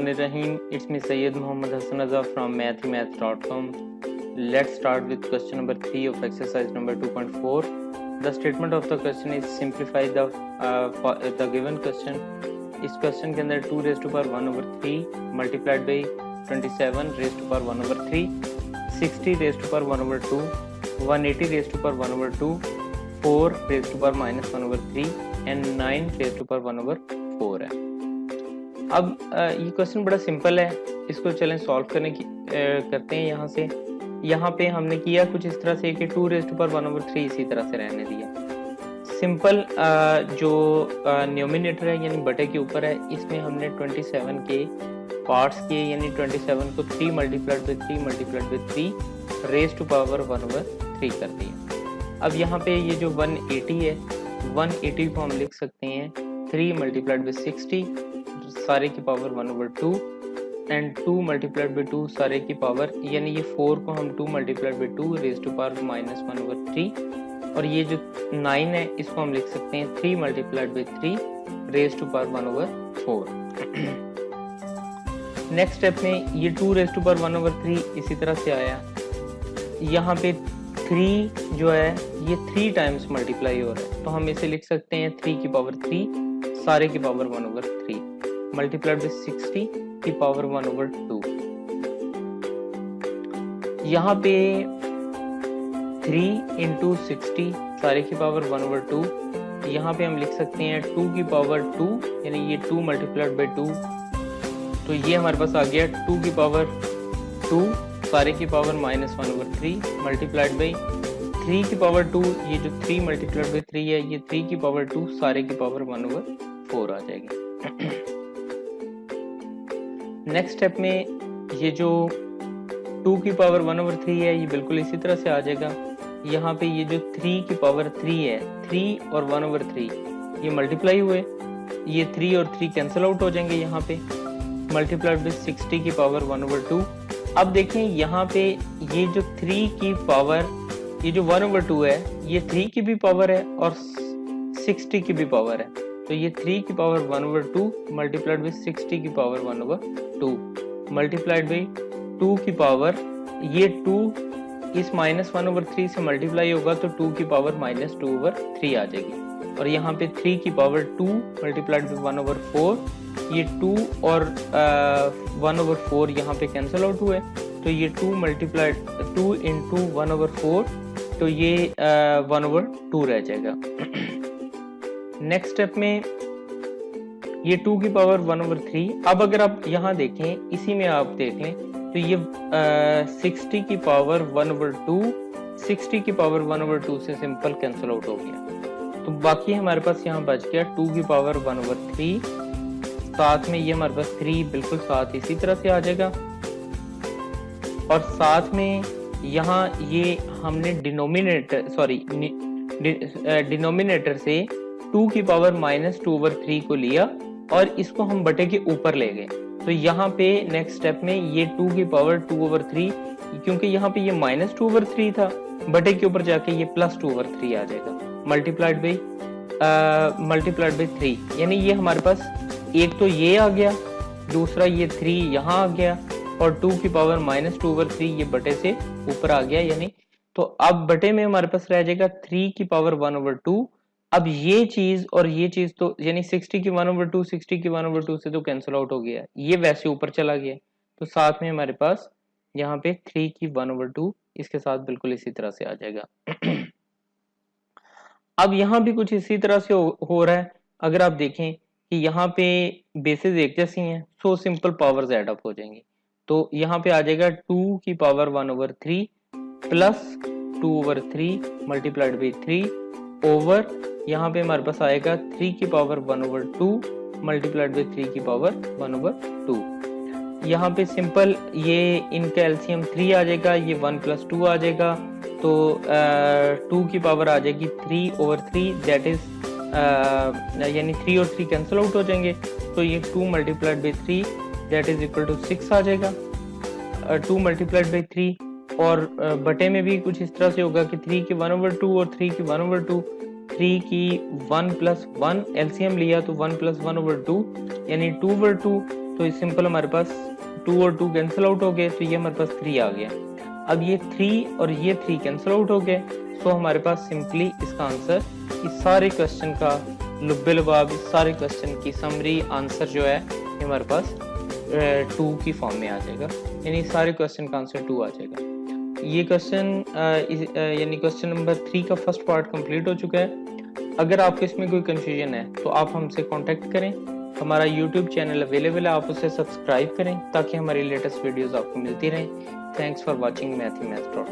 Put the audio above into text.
Bismillahirrahmanirrahim. It's me Sayyid Muhammad Hassan Azza from mathemath.com. Let's start with question number 3 of exercise number 2.4. The statement of the question is simplify the given question. इस question के अंदर 2 raised to power 1 over 3 multiplied by 27 raised to power 1 over 3, 60 raised to power 1 over 2, 180 raised to power 1 over 2, 4 raised to power minus 1 over 3 and 9 raised to power 1 over 4 है। अब ये question बड़ा simple है, इसको चलें solve करने की करते हैं। यहाँ पे हमने किया कुछ इस तरह से कि 2 raised to power 1 over 3 इसी तरह से रहने दिया। सिंपल जो न्यूमिनेटर है यानी बटे के ऊपर है, इसमें हमने 27 के पार्ट्स किए यानी 27 को 3 multiplied by 3 raised to power 1 over 3 कर दिया। अब यहाँ पे ये जो 180 है, 180 को हम लिख सकते हैं 3 multiplied by 60 सारे की power 1 over 2 and 2 multiplied by 2 सारे की पावर यानी ये 4 को हम 2 multiplied by 2 raised to power minus 1 over 3 और ये जो 9 है इसको हम लिख सकते हैं 3 multiplied by 3 raised to power 1 over 4। Next step में ये 2 raised to power 1 over 3 इसी तरह से आया। यहाँ पे 3 जो है ये 3 टाइम्स मल्टीप्लाई हो रहा है, तो हम इसे लिख सकते हैं 3 की पावर 3 सारे की पावर 1 over 3 मल्टीप्लाइड बाय 60 की पावर 1 over 2। यहाँ पे 3 into 60 सारे की पावर 1 over 2, यहाँ पे हम लिख सकते हैं 2 की पावर 2 यानी ये 2 मल्टीप्लाइड बाय 2, तो ये हमारे पास आ गया 2 की पावर 2 सारे की power minus 1 over 3 multiplied by 3 की पावर 2, ये जो 3 मल्टीप्लाइड बाय 3 है ये 3 की पावर 2 सारे की पावर 1 over 4 आ जाएगी। नेक्स्ट स्टेप में ये जो 2 की पावर 1 over 3 है ये बिल्कुल इसी तरह से आ जाएगा। यहाँ पे ये जो 3 की पावर 3 है, 3 और 1 over 3 ये मल्टीप्लाई हुए, ये 3 और 3 कैंसिल आउट हो जाएंगे यहाँ पे, मल्टीप्लाइड बाय 60 की पावर 1 over 2। अब देखें यहाँ पे ये जो 3 की पावर, ये जो 1 over 2 है ये 3 की भी पावर है और 60 की भी पावर है, तो ये 3 की पावर 1 over 2 मल्टीप्लाइड बाय 60 की पावर 1 over 2 मल्टीप्लाइड बाय 2 की पावर, ये 2 इस माइनस 1 over 3 से मल्टीप्लाई होगा तो 2 की पावर माइनस 2 over 3 आ जाएगी और यहाँ पे 3 की पावर 2 मल्टीप्लाइड बाय 1 over 4, ये 2 और 1 over 4 यहाँ पे कैंसिल आउट हुए, तो ये 2 मल्टीप्लाइड 2 into 1 over 4, तो ये 1 over 2 रह जाएगा। नेक्स्ट स्टेप में ये 2 की पावर 1 over 3, अब अगर आप यहाँ देखें इसी में आप देख लें तो ये 60 की पावर 1 over 2, 60 की पावर 1 over 2 से सिंपल कैंसिल आउट हो गया, तो बाकी हमारे पास यहाँ बच गया 2 की पावर 1 over 3, साथ में ये हमारे पास 3 बिल्कुल साथ इसी तरह से आ जाएगा और साथ में यहाँ ये हमने डिनोमिनेटर से 2 की पावर माइनस 2 over 3 को लिया और इसको हम बटे के ऊपर ले गए, तो यहाँ पे नेक्स्ट स्टेप में ये 2 की पावर 2 over 3, क्योंकि यहाँ पे ये माइनस 2 over 3 था, बटे के ऊपर जाके ये प्लस 2 over 3 आ जाएगा मल्टीप्लाइड बाई 3, यानी ये हमारे पास एक तो ये आ गया, दूसरा ये 3 यहाँ आ गया और 2 की पावर माइनस 2 over 3 ये बटे से ऊपर आ गया, यानी तो अब बटे में हमारे पास रह जाएगा 3 की पावर 1 over 2। अब ये चीज और ये चीज तो यानी 60 की 1 over 2 60 की 1 over 2 से तो कैंसिल आउट हो गया, ये वैसे ऊपर चला गया, तो साथ में हमारे पास यहाँ पे 3 की 1 over 2 इसके साथ बिल्कुल इसी तरह से आ जाएगा। अब यहाँ भी कुछ इसी तरह से हो रहा है, अगर आप देखें कि यहाँ पे बेसिस एक जैसी हैं, so simple powers add up हो जाएंगी, तो यहाँ पे आ जाएगा 2 की power 1 over 3 plus 2 over 3 multiplied by 3 over यहाँ पे हमारे पास आएगा 3 की पावर 1 over 2 मल्टीप्लाइड बाई 3 की पावर 1 over 2। यहाँ पे सिंपल ये इनका एलसीएम 3 आ जाएगा, ये 1 plus 2 आ जाएगा, तो 2 की पावर आ जाएगी 3 over 3 दैट इज यानी 3 और 3 कैंसिल आउट हो जाएंगे, तो ये 2 multiplied by 3 that is equal to 6 आ जाएगा, 2 मल्टीप्लाइड बाई 3 और बटे में भी कुछ इस तरह से होगा कि 3 की 1 over 2 और 3 की 1 over 2, 3 की 1 plus 1 एलसीएम लिया तो 1 plus 1 over 2 यानी 2 over 2 तो इस सिंपल हमारे पास 2 और 2 कैंसिल आउट हो गए, तो ये हमारे पास 3 आ गया। अब ये 3 और ये 3 कैंसिल आउट हो गए, तो हमारे पास सिंपली इसका आंसर, इस सारे क्वेश्चन का लुब्बे लुबाब, इस सारे क्वेश्चन की समरी आंसर जो है ये हमारे पास 2 की फॉर्म में आ जाएगा, यानी सारे क्वेश्चन का आंसर 2 आ जाएगा। ये क्वेश्चन यानी क्वेश्चन नंबर 3 का फर्स्ट पार्ट कंप्लीट हो चुका है। अगर आपको इसमें कोई कंफ्यूजन है तो आप हमसे कांटेक्ट करें। हमारा यूट्यूब चैनल अवेलेबल है, आप उसे सब्सक्राइब करें ताकि हमारी लेटेस्ट वीडियोस आपको मिलती रहें। Thanks for watching math.